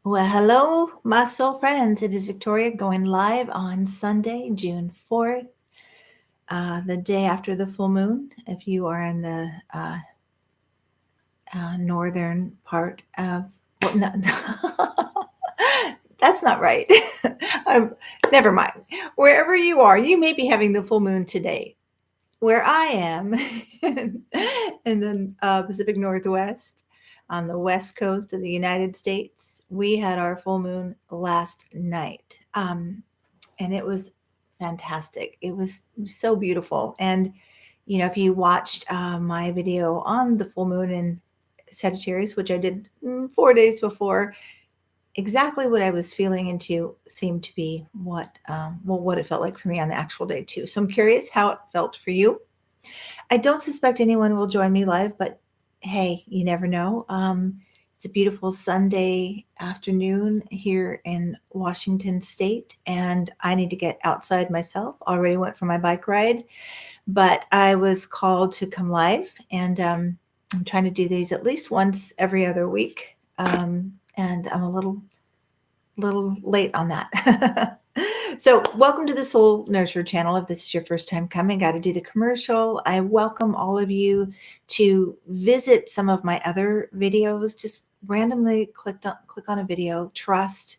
Well, hello, my soul friends. It is Victoria going live on Sunday, June 4th, the day after the full moon. If you are in the northern part of, well, no, that's not right. Never mind. Wherever you are, you may be having the full moon today. Where I am in the Pacific Northwest, on the west coast of the United States, we had our full moon last night. And it was fantastic. It was so beautiful. And, if you watched my video on the full moon in Sagittarius, which I did 4 days before, exactly what I was feeling into seemed to be what it felt like for me on the actual day too. So I'm curious how it felt for you. I don't suspect anyone will join me live, but hey, you never know. It's a beautiful Sunday afternoon here in Washington State, and I need to get outside myself. Already went for my bike ride, but I was called to come live, and I'm trying to do these at least once every other week, and I'm a little late on that. So, welcome to the Soul Nurture channel. If this is your first time coming, got to do the commercial. I welcome all of you to visit some of my other videos. Just randomly click on a video. Trust,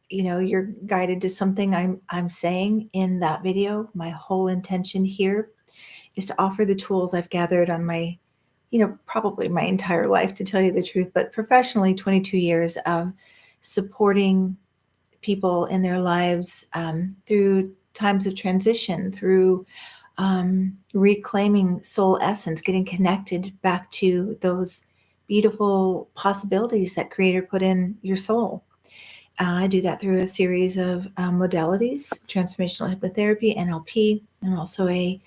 you're guided to something I'm saying in that video. My whole intention here is to offer the tools I've gathered on my, probably my entire life, to tell you the truth, but professionally, 22 years of supporting people in their lives through times of transition, through reclaiming soul essence, getting connected back to those beautiful possibilities that Creator put in your soul. I do that through a series of modalities: transformational hypnotherapy, NLP, and also a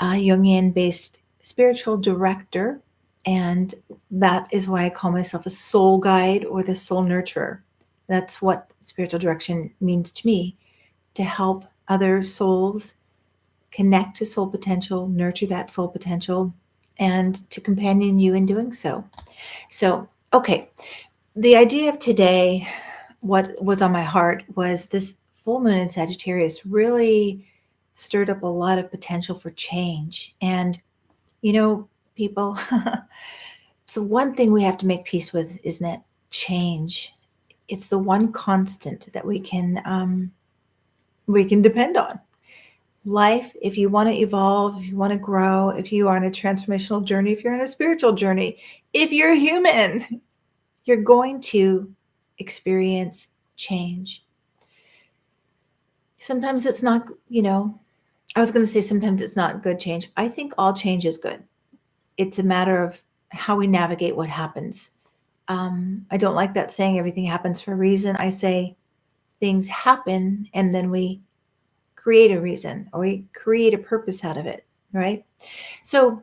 Jungian-based spiritual director. And that is why I call myself a soul guide or the soul nurturer. That's what spiritual direction means to me, to help other souls connect to soul potential, nurture that soul potential, and to companion you in doing so. So, okay, the idea of today, what was on my heart, was this full moon in Sagittarius really stirred up a lot of potential for change. And, people, it's the one thing we have to make peace with, isn't it? Change. It's the one constant that we can depend on. Life, if you want to evolve, if you want to grow, if you are on a transformational journey, if you're on a spiritual journey, if you're human, you're going to experience change. Sometimes it's not, I was going to say sometimes it's not good change. I think all change is good. It's a matter of how we navigate what happens. I don't like that saying everything happens for a reason. I say things happen and then we create a reason, or we create a purpose out of it, right? So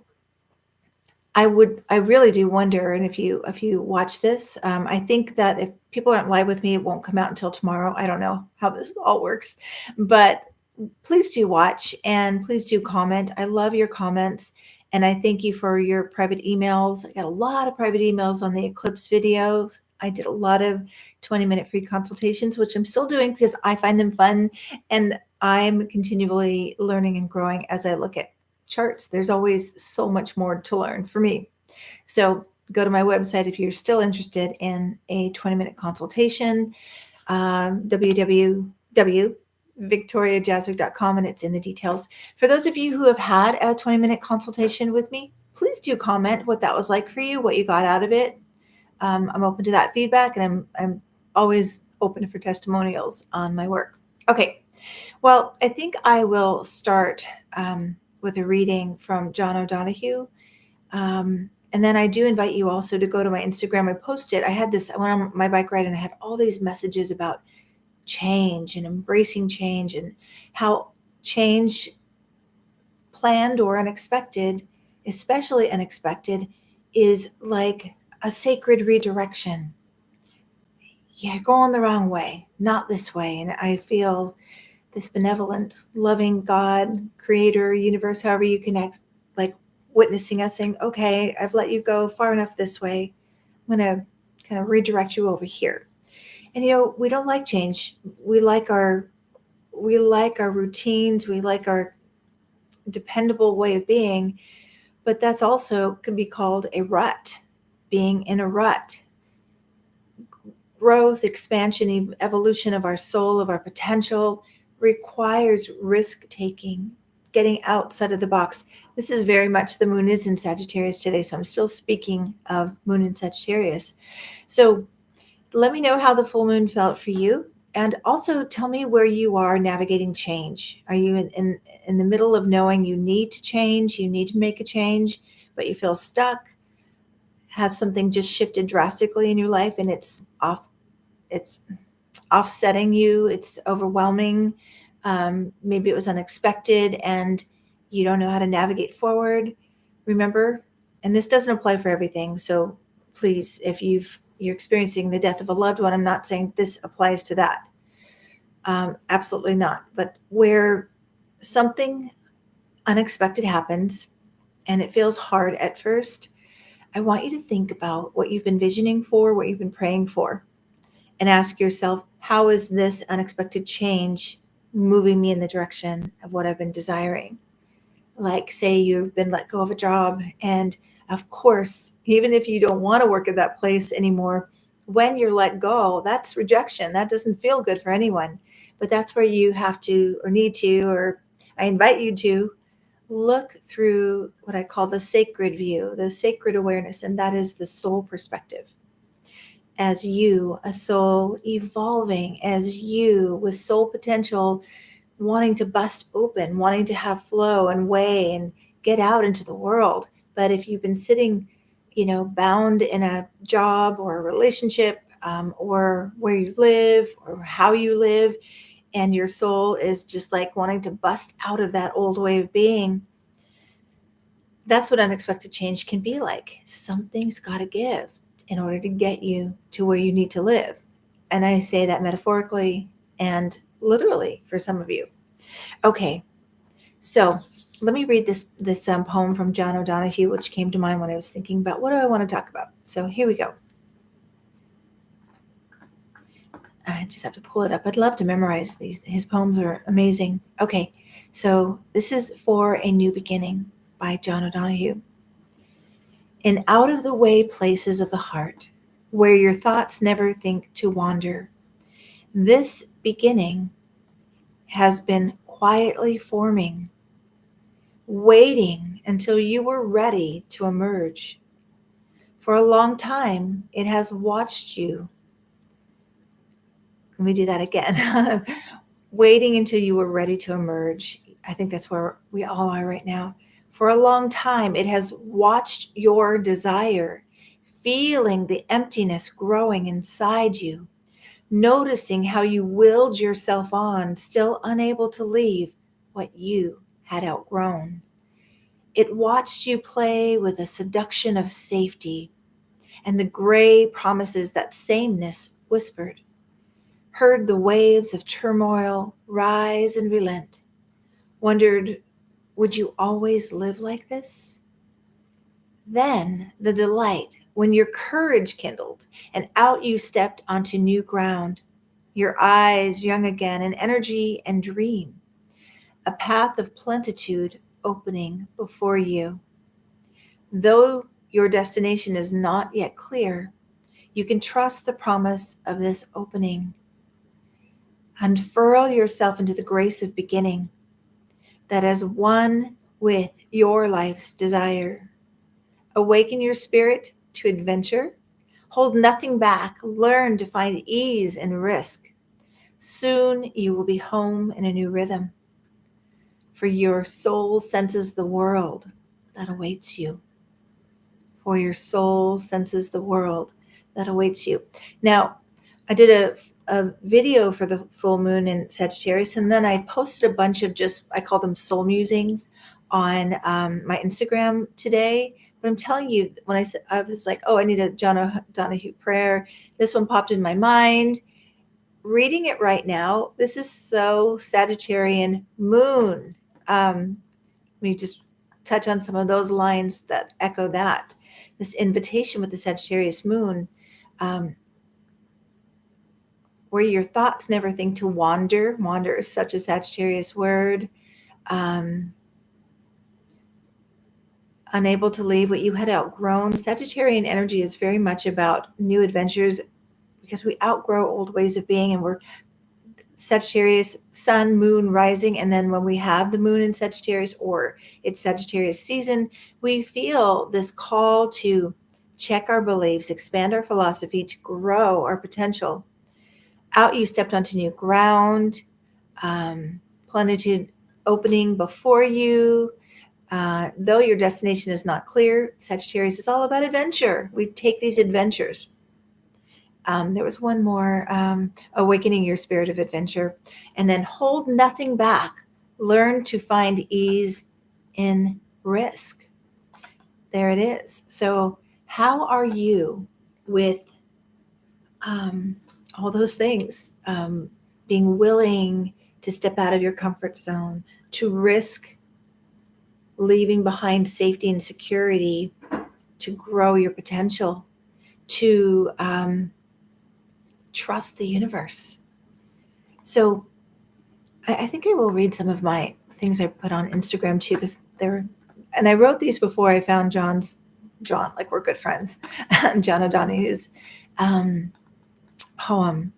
I really do wonder, and if you watch this, I think that if people aren't live with me, it won't come out until tomorrow. I don't know how this all works, but please do watch and please do comment. I love your comments. And I thank you for your private emails. I got a lot of private emails on the eclipse videos. I did a lot of 20-minute free consultations, which I'm still doing because I find them fun. And I'm continually learning and growing as I look at charts. There's always so much more to learn for me. So go to my website if you're still interested in a 20-minute consultation, www.victoriajazwick.com, and it's in the details. For those of you who have had a 20-minute consultation with me, please do comment what that was like for you, what you got out of it. I'm open to that feedback, and I'm always open for testimonials on my work. Okay, well, I think I will start with a reading from John O'Donohue. And then I do invite you also to go to my Instagram. I went on my bike ride and I had all these messages about change and embracing change, and how change, planned or unexpected, especially unexpected, is like a sacred redirection. You're going the wrong way, not this way. And I feel this benevolent, loving God, creator, universe, however you connect, like witnessing us, saying, okay, I've let you go far enough this way. I'm going to kind of redirect you over here. And we don't like change. We like our routines, we like our dependable way of being, but that's also could be called a rut, being in a rut. Growth, expansion, evolution of our soul, of our potential requires risk taking, getting outside of the box. This is very much, the moon is in Sagittarius today, so I'm still speaking of moon in Sagittarius. So let me know how the full moon felt for you. And also tell me where you are navigating change. Are you in the middle of knowing you need to change, you need to make a change, but you feel stuck? Has something just shifted drastically in your life and it's offsetting you, it's overwhelming. Maybe it was unexpected and you don't know how to navigate forward. Remember, and this doesn't apply for everything, so please, if you're experiencing the death of a loved one, I'm not saying this applies to that. Absolutely not. But where something unexpected happens and it feels hard at first, I want you to think about what you've been visioning for, what you've been praying for, and ask yourself, how is this unexpected change moving me in the direction of what I've been desiring? Like, say you've been let go of a job, and of course, even if you don't want to work at that place anymore, when you're let go, that's rejection. That doesn't feel good for anyone. But that's where you have to, or need to, or I invite you to look through what I call the sacred view, the sacred awareness, and that is the soul perspective. As you, a soul evolving, as you with soul potential, wanting to bust open, wanting to have flow and way and get out into the world. But if you've been sitting, bound in a job or a relationship, or where you live or how you live, and your soul is just like wanting to bust out of that old way of being, that's what unexpected change can be like. Something's got to give in order to get you to where you need to live. And I say that metaphorically and literally for some of you. Okay, so let me read this poem from John O'Donohue, which came to mind when I was thinking about what do I want to talk about. So here we go. I just have to pull it up. I'd love to memorize these. His poems are amazing. Okay, so this is For a New Beginning by John O'Donohue. In out of the way places of the heart, where your thoughts never think to wander, this beginning has been quietly forming, waiting until you were ready to emerge. For a long time, it has watched you. Let me do that again. Waiting until you were ready to emerge. I think that's where we all are right now. For a long time, it has watched your desire, feeling the emptiness growing inside you, noticing how you willed yourself on, still unable to leave what you had outgrown. It watched you play with a seduction of safety, and the gray promises that sameness whispered, heard the waves of turmoil rise and relent, wondered, would you always live like this? Then the delight when your courage kindled and out you stepped onto new ground, your eyes young again in energy and dream, a path of plenitude opening before you. Though your destination is not yet clear, you can trust the promise of this opening. Unfurl yourself into the grace of beginning that is one with your life's desire. Awaken your spirit to adventure. Hold nothing back. Learn to find ease and risk. Soon you will be home in a new rhythm. For your soul senses the world that awaits you. For your soul senses the world that awaits you. Now, I did a video for the full moon in Sagittarius, and then I posted a bunch of I call them soul musings on my Instagram today. But I'm telling you, when I was like, oh, I need a John O'Donohue prayer, this one popped in my mind. Reading it right now, this is so Sagittarian moon. Let me just touch on some of those lines that echo that. This invitation with the Sagittarius moon. um, where your thoughts never think to wander. Wander is such a Sagittarius word. Um, Unable to leave what you had outgrown. Sagittarian energy is very much about new adventures because we outgrow old ways of being, and we're Sagittarius, sun, moon, rising. And then when we have the moon in Sagittarius or it's Sagittarius season, we feel this call to check our beliefs, expand our philosophy, to grow our potential. Out you stepped onto new ground, plenitude opening before you. Though your destination is not clear, Sagittarius is all about adventure. We take these adventures. There was one more, awakening your spirit of adventure, and then hold nothing back. Learn to find ease in risk. There it is. So, how are you with all those things? Being willing to step out of your comfort zone, to risk leaving behind safety and security, to grow your potential, to trust the universe. So I think I will read some of my things I put on Instagram too, because they're, and I wrote these before I found John, like we're good friends, John O'Donoghue's poem.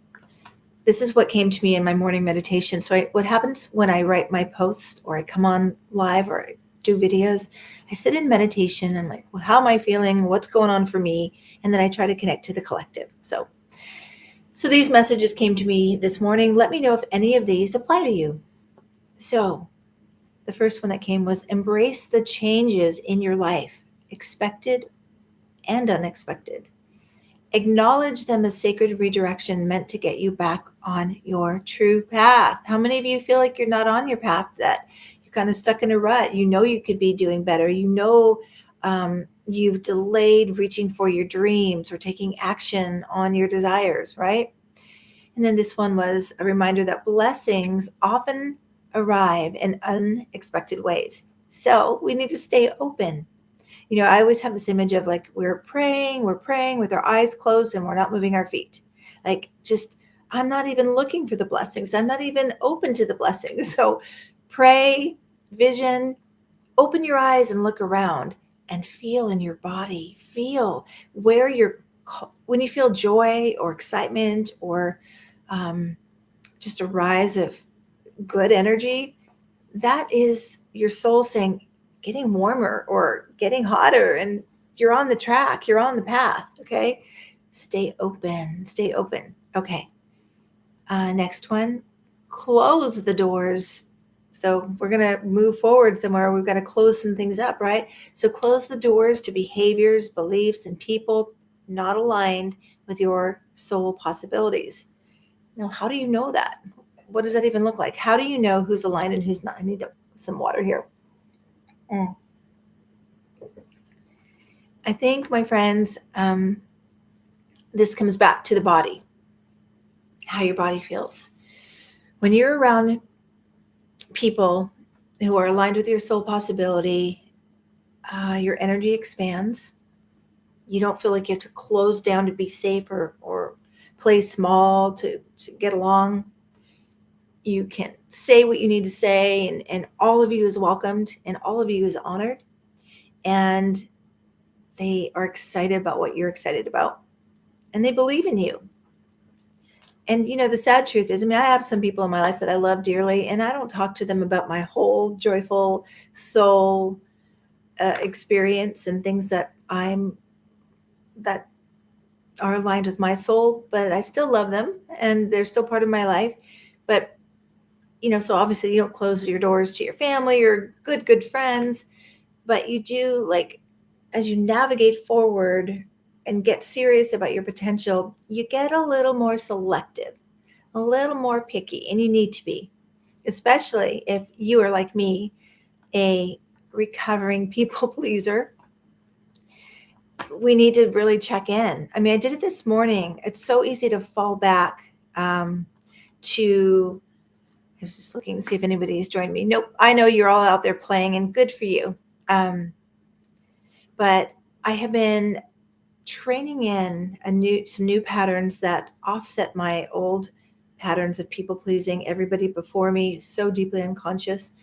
This is what came to me in my morning meditation. So what happens when I write my posts or I come on live or I do videos, I sit in meditation. I'm like, well, how am I feeling? What's going on for me? And then I try to connect to the collective. So these messages came to me this morning. Let me know if any of these apply to you. So the first one that came was embrace the changes in your life, expected and unexpected. Acknowledge them as sacred redirection meant to get you back on your true path. How many of you feel like you're not on your path, that you're kind of stuck in a rut? You know you could be doing better. You know you've delayed reaching for your dreams or taking action on your desires, right? And then this one was a reminder that blessings often arrive in unexpected ways. So we need to stay open. You know, I always have this image of like we're praying with our eyes closed and we're not moving our feet. Like just, I'm not even looking for the blessings. I'm not even open to the blessings. So pray, vision, open your eyes and look around and feel in your body. Feel where when you feel joy or excitement or just a rise of good energy, that is your soul saying, getting warmer or getting hotter, and you're on the track, you're on the path. Okay. Stay open, stay open. Okay. Next one, close the doors. So we're going to move forward somewhere. We've got to close some things up, right? So close the doors to behaviors, beliefs, and people not aligned with your soul possibilities. Now, how do you know that? What does that even look like? How do you know who's aligned and who's not? I need some water here. I think, my friends, this comes back to the body, how your body feels. When you're around people who are aligned with your soul possibility, your energy expands. You don't feel like you have to close down to be safe or play small to get along. You can say what you need to say, and all of you is welcomed and all of you is honored. And they are excited about what you're excited about. And they believe in you. And, you know, the sad truth is, I mean, I have some people in my life that I love dearly, and I don't talk to them about my whole joyful soul experience and things that are aligned with my soul, but I still love them and they're still part of my life. But, you know, so obviously you don't close your doors to your family or good friends, but you do, like, as you navigate forward and get serious about your potential, you get a little more selective, a little more picky, and you need to be, especially if you are like me, a recovering people pleaser. We need to really check in. I mean, I did it this morning. It's so easy to fall back to, I was just looking to see if anybody has joined me. Nope. I know you're all out there playing, and good for you. But I have been training in some new patterns that offset my old patterns of people pleasing everybody before me, so deeply unconscious.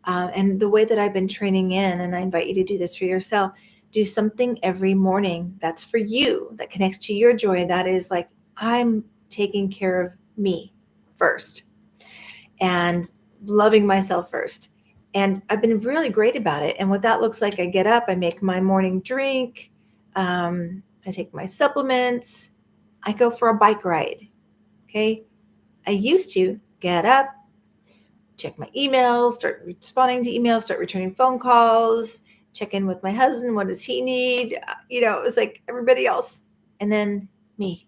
And the way that I've been training in, and I invite you to do this for yourself, do something every morning that's for you, that connects to your joy. That is like, I'm taking care of me first and loving myself first. And I've been really great about it. And what that looks like, I get up, I make my morning drink, I take my supplements, I go for a bike ride. Okay. I used to get up, check my emails, start responding to emails, start returning phone calls, check in with my husband. What does he need? It was like everybody else. And then me.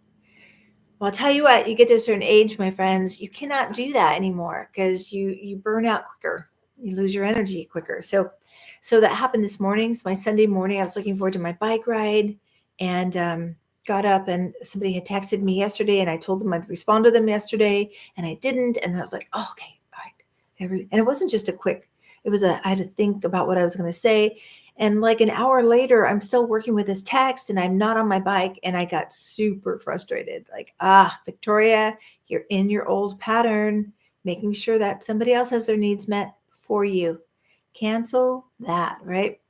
Well, I'll tell you what, you get to a certain age, my friends, you cannot do that anymore because you burn out quicker. You lose your energy quicker. So that happened this morning. It's my Sunday morning. I was looking forward to my bike ride and got up, and somebody had texted me yesterday, and I told them I'd respond to them yesterday, and I didn't. And I was like, oh, okay, all right. And it wasn't just I had to think about what I was going to say. And like an hour later, I'm still working with this text and I'm not on my bike. And I got super frustrated. Like, Victoria, you're in your old pattern, making sure that somebody else has their needs met for you. Cancel that, right?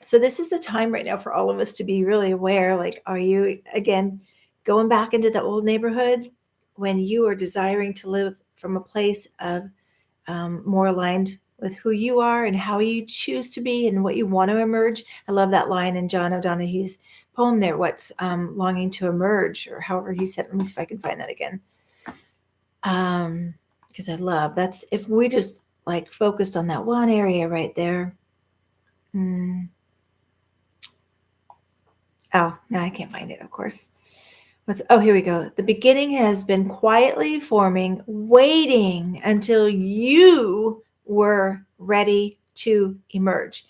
So this is the time right now for all of us to be really aware. Like, are you, again, going back into the old neighborhood when you are desiring to live from a place of more aligned with who you are and how you choose to be and what you want to emerge? I love that line in John O'Donohue's poem there, what's longing to emerge, or however he said. Let me see if I can find that again. Because I love, that's, if we just like focused on that one area right there. Oh, no, I can't find it, of course. Here we go. The beginning has been quietly forming, waiting until you were ready to emerge.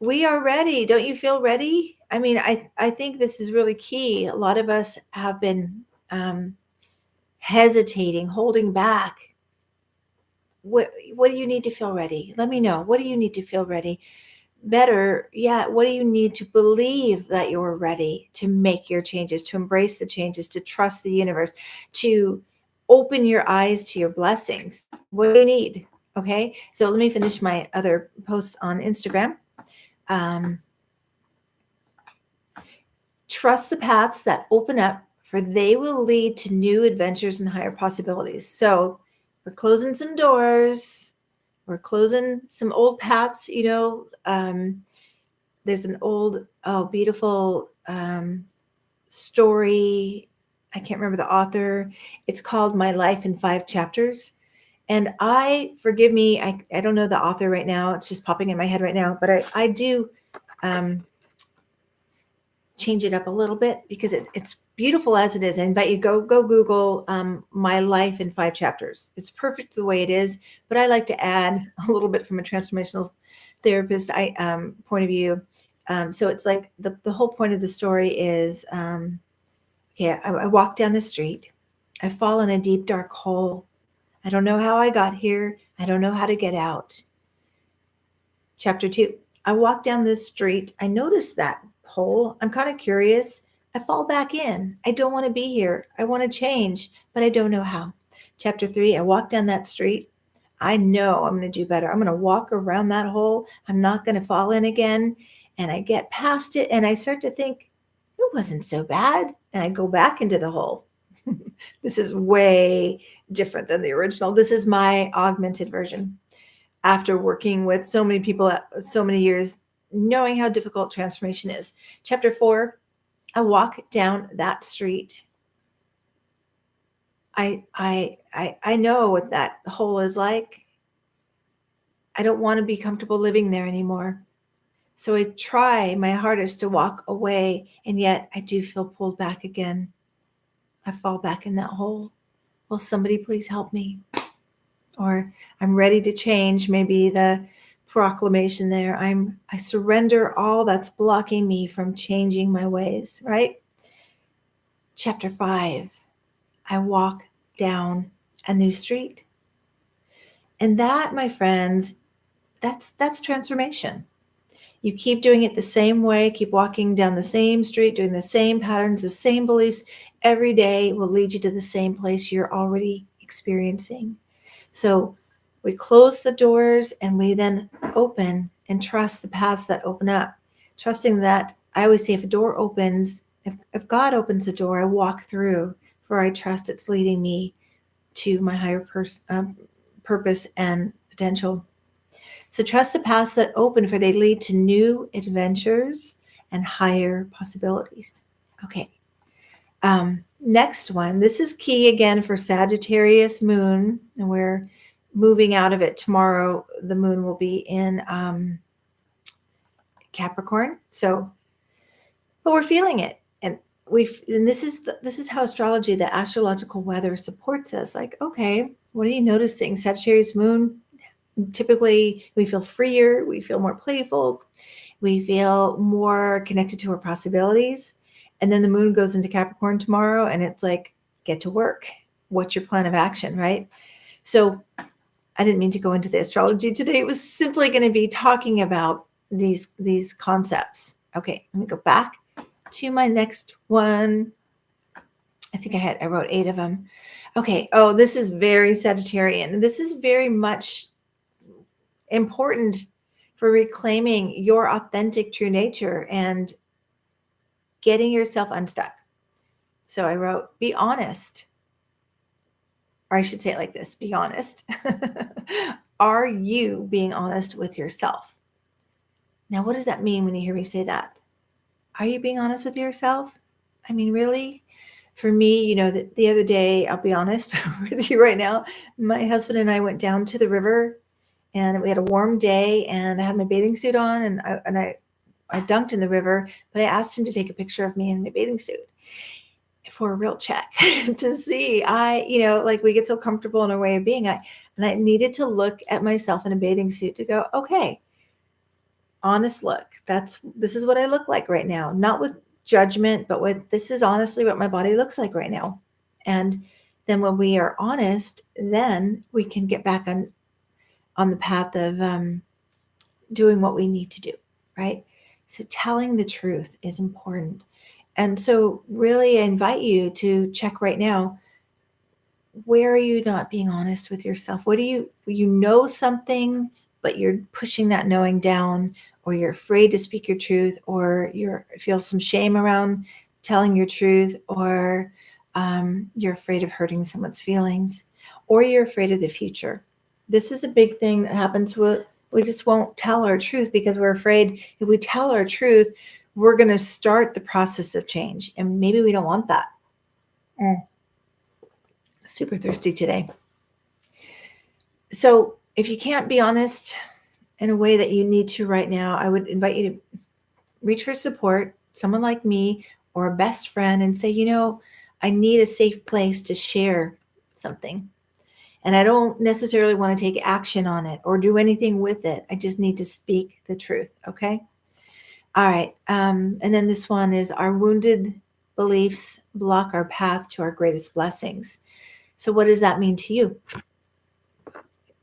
We are ready. Don't you feel ready? I mean, I think this is really key. A lot of us have been hesitating, holding back. What do you need to feel ready? Let me know. What do you need to feel ready? Better yet, what do you need to believe that you're ready to make your changes, to embrace the changes, to trust the universe, to open your eyes to your blessings? What do you need? Okay, so let me finish my other posts on Instagram. Trust the paths that open up, for they will lead to new adventures and higher possibilities. So we're closing some doors. We're closing some old paths, there's an old, beautiful story. I can't remember the author. It's called My Life in 5 Chapters. And forgive me, I don't know the author right now. It's just popping in my head right now. But I do change it up a little bit because it's beautiful as it is. I invite you go Google My Life in 5 Chapters. It's perfect the way it is, but I like to add a little bit from a transformational therapist point of view. So it's like the whole point of the story is, I walk down the street. I fall in a deep, dark hole. I don't know how I got here. I don't know how to get out. Chapter 2. I walk down this street. I notice that hole. I'm kind of curious. I fall back in. I don't want to be here. I want to change, but I don't know how. Chapter 3. I walk down that street. I know I'm going to do better. I'm going to walk around that hole. I'm not going to fall in again. And I get past it and I start to think, it wasn't so bad. And I go back into the hole. This is way different than the original. This is my augmented version. After working with so many people so many years, knowing how difficult transformation is. Chapter 4, I walk down that street. I know what that hole is like. I don't want to be comfortable living there anymore. So I try my hardest to walk away, and yet I do feel pulled back again. I fall back in that hole. Will somebody please help me? Or I'm ready to change. Maybe the proclamation there. I surrender all that's blocking me from changing my ways, right? Chapter 5, I walk down a new street. And that, my friends, that's transformation. You keep doing it the same way, keep walking down the same street, doing the same patterns, the same beliefs every day will lead you to the same place you're already experiencing. So we close the doors and we then open and trust the paths that open up. Trusting that, I always say, if a door opens, if God opens the door, I walk through, for I trust it's leading me to my higher purpose and potential. So trust the paths that open, for they lead to new adventures and higher possibilities. Okay. Next one. This is key again for Sagittarius moon, and we're moving out of it tomorrow. The moon will be in Capricorn. So, but we're feeling it, and this is how astrology, the astrological weather, supports us. Like, okay, what are you noticing? Sagittarius moon. Typically, we feel freer, we feel more playful, we feel more connected to our possibilities. And then the moon goes into Capricorn tomorrow, and it's like, get to work. What's your plan of action, right? So I didn't mean to go into the astrology today. It was simply going to be talking about these concepts. Okay, let me go back to my next one. I think I wrote 8 of them. Okay. Oh, this is very Sagittarian. This is very much important for reclaiming your authentic true nature and getting yourself unstuck. So I wrote, be honest. Or I should say it like this, be honest. Are you being honest with yourself? Now, what does that mean when you hear me say that? Are you being honest with yourself? I mean, really? For me, the other day, I'll be honest with you right now, my husband and I went down to the river, and we had a warm day, and I had my bathing suit on, and I dunked in the river, but I asked him to take a picture of me in my bathing suit for a real check to see. Like, we get so comfortable in our way of being. I needed to look at myself in a bathing suit to go, okay, honest look. This is what I look like right now. Not with judgment, but with, this is honestly what my body looks like right now. And then when we are honest, then we can get back on the path of doing what we need to do, right? So telling the truth is important. And so really I invite you to check right now, where are you not being honest with yourself? What do you know something, but you're pushing that knowing down, or you're afraid to speak your truth, or you feel some shame around telling your truth, or you're afraid of hurting someone's feelings, or you're afraid of the future. This is a big thing that happens with, we just won't tell our truth because we're afraid if we tell our truth, we're going to start the process of change. And maybe we don't want that. Super thirsty today. So if you can't be honest in a way that you need to right now, I would invite you to reach for support, someone like me or a best friend, and say, I need a safe place to share something. And I don't necessarily want to take action on it or do anything with it. I just need to speak the truth. Okay. All right. And then this one is, our wounded beliefs block our path to our greatest blessings. So what does that mean to you?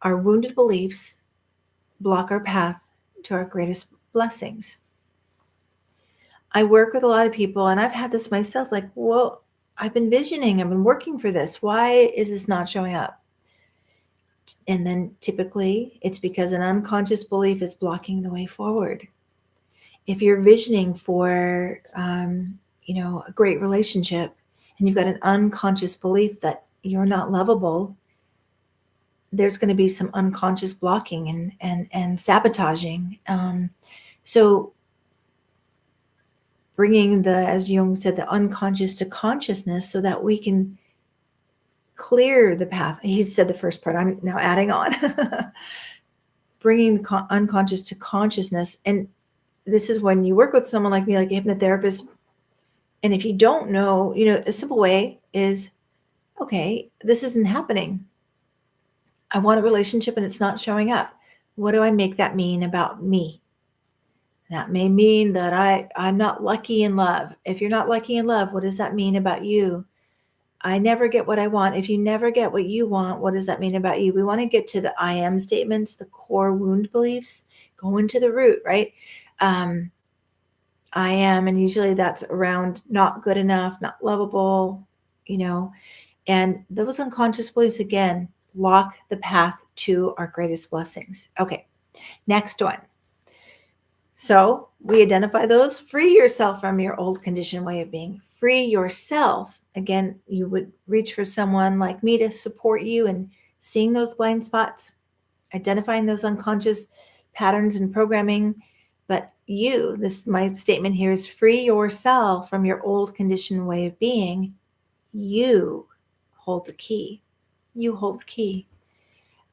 Our wounded beliefs block our path to our greatest blessings. I work with a lot of people, and I've had this myself, like, well, I've been visioning, I've been working for this. Why is this not showing up? And then typically it's because an unconscious belief is blocking the way forward. If you're visioning for, a great relationship, and you've got an unconscious belief that you're not lovable, there's going to be some unconscious blocking and sabotaging. So bringing as Jung said, the unconscious to consciousness, so that we can clear the path. He said the first part, I'm now adding on. Bringing the unconscious to consciousness. And this is when you work with someone like me, like a hypnotherapist. And if you don't know, a simple way is, okay, this isn't happening. I want a relationship and it's not showing up. What do I make that mean about me? That may mean that I'm not lucky in love. If you're not lucky in love, what does that mean about you? I never get what I want. If you never get what you want, what does that mean about you? We want to get to the I am statements, the core wound beliefs, go into the root, right? Um, I am, and usually that's around not good enough, not lovable, you know, and those unconscious beliefs again block the path to our greatest blessings. Okay, next one. So we identify those. Free yourself from your old conditioned way of being. Free yourself. Again, you would reach for someone like me to support you in seeing those blind spots, identifying those unconscious patterns and programming. But my statement here is free yourself from your old conditioned way of being. You hold the key. You hold the key.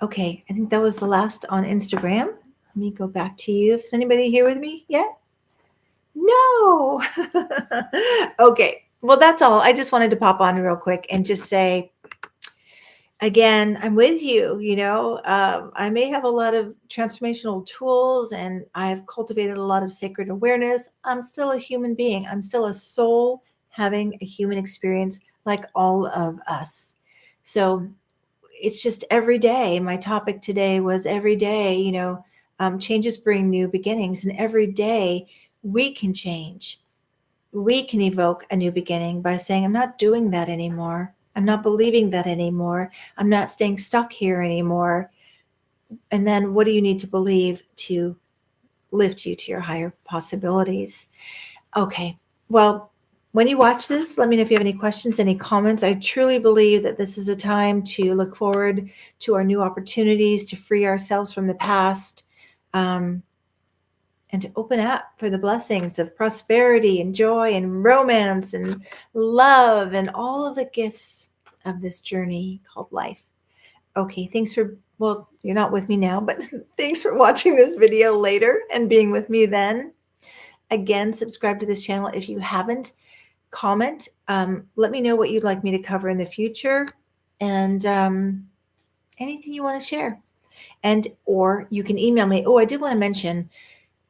Okay, I think that was the last on Instagram. Let me go back to you. Is anybody here with me yet? No. Okay. Well, that's all. I just wanted to pop on real quick and just say, again, I'm with you. I may have a lot of transformational tools and I've cultivated a lot of sacred awareness. I'm still a human being. I'm still a soul having a human experience like all of us. So it's just every day. My topic today was every day, changes bring new beginnings. And every day we can change. We can evoke a new beginning by saying, I'm not doing that anymore. I'm not believing that anymore. I'm not staying stuck here anymore. And then what do you need to believe to lift you to your higher possibilities? Okay. Well, when you watch this, let me know if you have any questions, any comments. I truly believe that this is a time to look forward to our new opportunities, to free ourselves from the past, and to open up for the blessings of prosperity and joy and romance and love and all of the gifts of this journey called life. Okay, well, you're not with me now, but thanks for watching this video later and being with me then. Again, subscribe to this channel if you haven't. Comment. Let me know what you'd like me to cover in the future and anything you want to share. Or you can email me. Oh, I did want to mention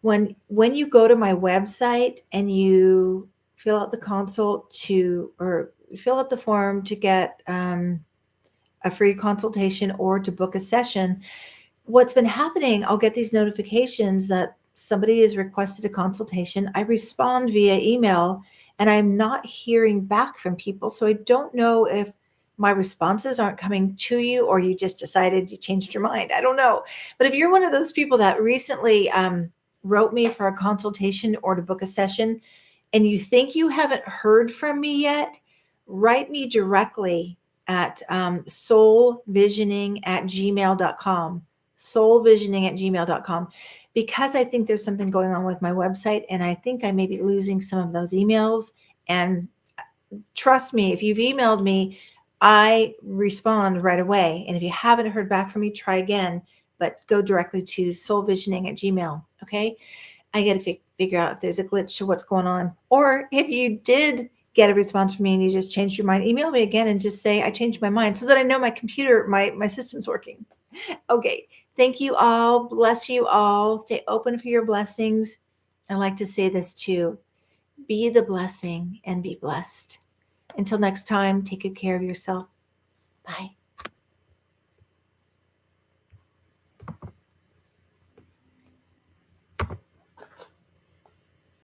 when you go to my website and you fill out the consult or fill out the form to get a free consultation or to book a session, what's been happening, I'll get these notifications that somebody has requested a consultation. I respond via email and I'm not hearing back from people. So I don't know if my responses aren't coming to you or you just decided you changed your mind. I don't know. But if you're one of those people that recently wrote me for a consultation or to book a session and you think you haven't heard from me yet, write me directly at soulvisioning@gmail.com. Soulvisioning@gmail.com, because I think there's something going on with my website and I think I may be losing some of those emails. And trust me, if you've emailed me, I respond right away. And if you haven't heard back from me, try again, but go directly to soulvisioning@gmail. Okay. I got to figure out if there's a glitch to what's going on. Or if you did get a response from me and you just changed your mind, email me again and just say, I changed my mind, so that I know my computer, my system's working. Okay. Thank you all. Bless you all. Stay open for your blessings. I like to say this too. Be the blessing and be blessed. Until next time, take good care of yourself. Bye.